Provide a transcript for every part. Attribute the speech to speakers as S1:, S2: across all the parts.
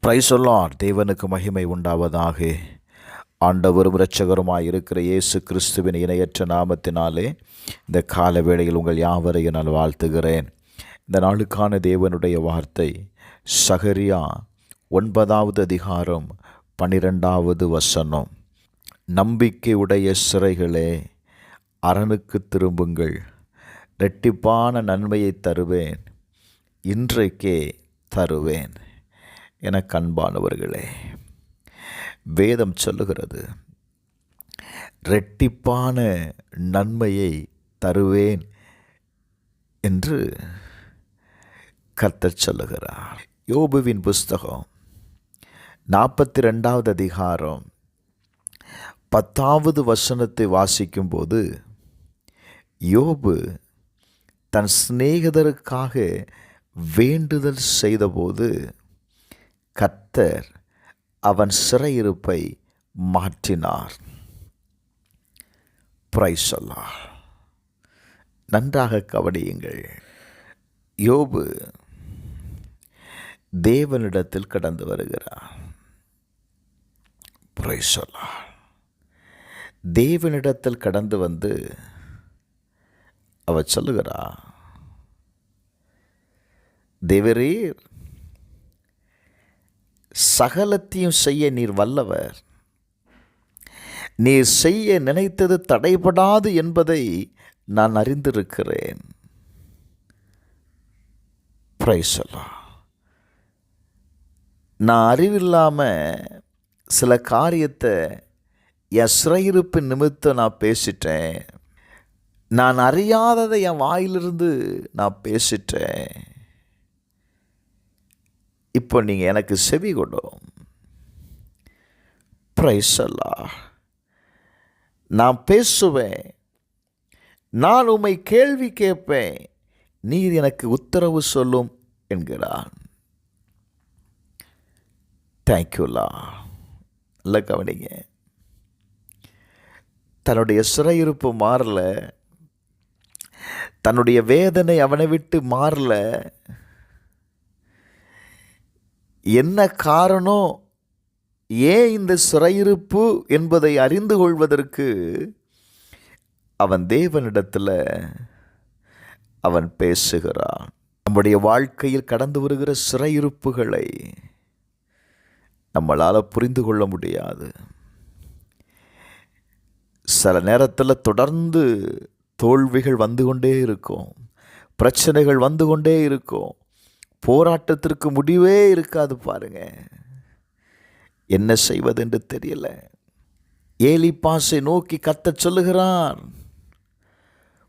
S1: Praise the Lord. தேவனுக்கு மகிமை உண்டாவதாக. ஆண்டவரும் இரட்சகருமாய் இருக்கிற இயேசு கிறிஸ்துவின் இணையற்ற நாமத்தினாலே இந்த கால வேளையில் உங்கள் யாவரையும் நான் வாழ்த்துகிறேன். இந்த நாளுக்கான தேவனுடைய வார்த்தை சகரியா 9வது அதிகாரம் 12வது வசனம். நம்பிக்கையுடைய சிறைகளே, அரணுக்கு திரும்புங்கள், இரட்டிப்பான நன்மையை தருவேன், இன்றைக்கே தருவேன். என அன்பானவர்களே, வேதம் சொல்லுகிறது, இரட்டிப்பான நன்மையை தருவேன் என்று கர்த்தர் சொல்லுகிறார். யோபுவின் புஸ்தகம் 42வது அதிகாரம் 10வது வசனத்தை வாசிக்கும்போது, யோபு தன் சிநேகிதருக்காக வேண்டுதல் செய்தபோது கர்த்தர் அவன் சிறையிருப்பை மாற்றினார். Praise the Lord. நன்றாக கவனியுங்கள். யோபு தேவனிடத்தில் கடந்து வருகிறார். Praise the Lord. தேவனிடத்தில் கடந்து வந்து அவர் சொல்லுகிறார், தேவரீர் சகலத்தையும் செய்ய நீர் வல்லவர், நீர் செய்ய நினைத்தது தடைபடாது என்பதை நான் அறிந்திருக்கிறேன். Praise the Lord. நான் அறிவில்லாமல் சில காரியத்தை என் சிறையிருப்பு நிமித்தம் நான் பேசிட்டேன். நான் அறியாததை என் வாயிலிருந்து நான் பேசிட்டேன். இப்போ நீங்கள் எனக்கு செவி கொடும். Praise the Lord. நான் பேசுவேன், நான் உம்மை கேள்வி கேட்பேன், நீர் எனக்கு உத்தரவு சொல்லும் என்கிறான். Thank you Lord. நல்ல கவனிங்க. தன்னுடைய சிறையிருப்பு மாறல, தன்னுடைய வேதனை அவனை விட்டு மாறல. என்ன காரணம், ஏன் இந்த சிறையிருப்பு என்பதை அறிந்து கொள்வதற்கு அவன் தேவனிடத்தில் அவன் பேசுகிறான். நம்முடைய வாழ்க்கையில் கடந்து வருகிற சிறையிருப்புகளை நம்மளால் புரிந்து கொள்ள முடியாது. சில நேரத்தில் தொடர்ந்து தோல்விகள் வந்து கொண்டே இருக்கும், பிரச்சனைகள் வந்து கொண்டே இருக்கும், போராட்டத்திற்கு முடிவே இருக்காது. பாருங்க, என்ன செய்வதென்று தெரியல. ஏலிப்பாசை நோக்கி கர்த்தர் சொல்லுகிறான்,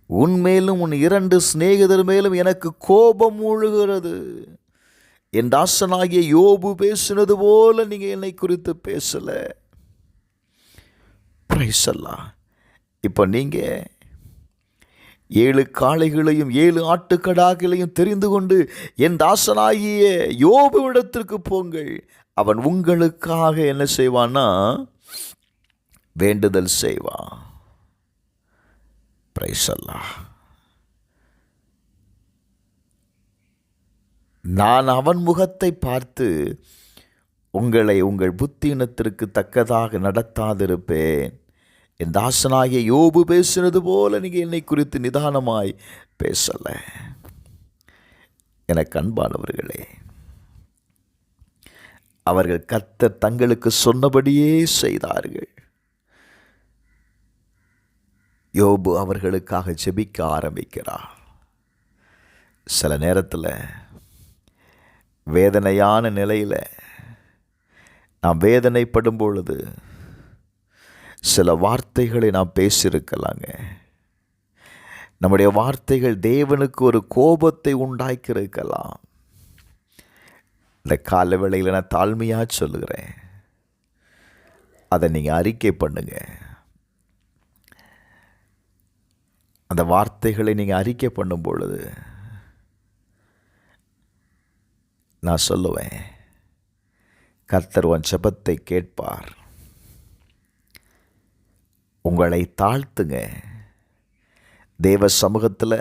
S1: உன்மேலும் உன் 2 சிநேகிதர் மேலும் எனக்கு கோபம் மூழுகிறது. என் தாசனாகிய யோபு பேசினது போல நீங்க என்னை குறித்து பேசல. Praise the Lord. இப்போ நீங்க 7 காளைகளையும் 7 ஆட்டுக்கடாக்களையும் தெரிந்து கொண்டு என் தாசனாகிய யோபுவிடத்திற்கு போங்கள், அவன் உங்களுக்காக என்ன செய்வான்னா வேண்டுதல் செய்வான். Praise the Lord. நான் அவன் முகத்தை பார்த்து உங்களை உங்கள் புத்தியினத்திற்கு தக்கதாக நடத்தாதிருப்பேன். என் தாசனாகிய யோபு பேசினது போல நீங்கள் என்னை குறித்து நிதானமாய் பேசலை. எனக்கு அன்பானவர்களே, அவர்கள் கர்த்தர் தங்களுக்கு சொன்னபடியே செய்தார்கள். யோபு அவர்களுக்காக ஜெபிக்க ஆரம்பிக்கிறார். சில நேரத்தில் வேதனையான நிலையில் நாம் வேதனைப்படும் பொழுது சில வார்த்தைகளை நாம் பேசியிருக்கலாங்க. நம்முடைய வார்த்தைகள் தேவனுக்கு ஒரு கோபத்தை உண்டாக்கியிருக்கலாம். இந்த கால வேளையில் நான் தாழ்மையாக சொல்லுகிறேன், அதை நீங்கள் அறிக்கை பண்ணுங்க. அந்த வார்த்தைகளை நீங்கள் அறிக்கை பண்ணும் பொழுது நான் சொல்லுவேன், கர்த்தர் உன் ஜெபத்தை கேட்பார். உங்களை தாழ்த்துங்க. தேவ சமூகத்தில்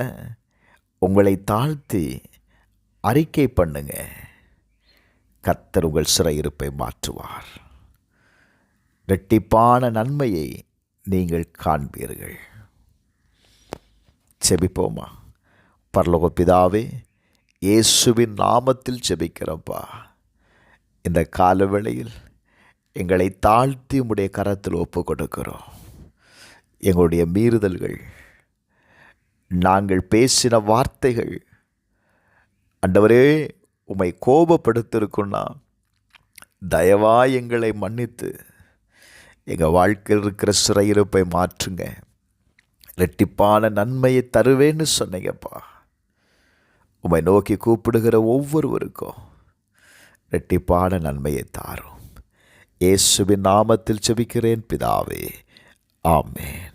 S1: உங்களை தாழ்த்தி அறிக்கை பண்ணுங்க. கர்த்தர் உங்கள் சிறையிருப்பை மாற்றுவார். இரட்டிப்பான நன்மையை நீங்கள் காண்பீர்கள். செபிப்போமா. பரலோக பிதாவே, இயேசுவின் நாமத்தில் செபிக்கிறப்பா. இந்த காலவேளையில் எங்களை தாழ்த்தி உம்முடைய கரத்தில் ஒப்பு கொடுக்கிறோம். எங்களுடைய மீறுதல்கள், நாங்கள் பேசின வார்த்தைகள் ஆண்டவரே உம்மை கோபப்படுத்திருக்குன்னா தயவாய் எங்களை மன்னித்து எங்கள் வாழ்க்கையில் இருக்கிற சிறையிருப்பை மாற்றுங்க. இரட்டிப்பான நன்மையை தருவேன்னு சொன்னீங்கப்பா. உம்மை நோக்கி கூப்பிடுகிற ஒவ்வொருவருக்கும் இரட்டிப்பான நன்மையை தாரும். இயேசுவின் நாமத்தில் ஜெபிக்கிறேன் பிதாவே, ஆமென்.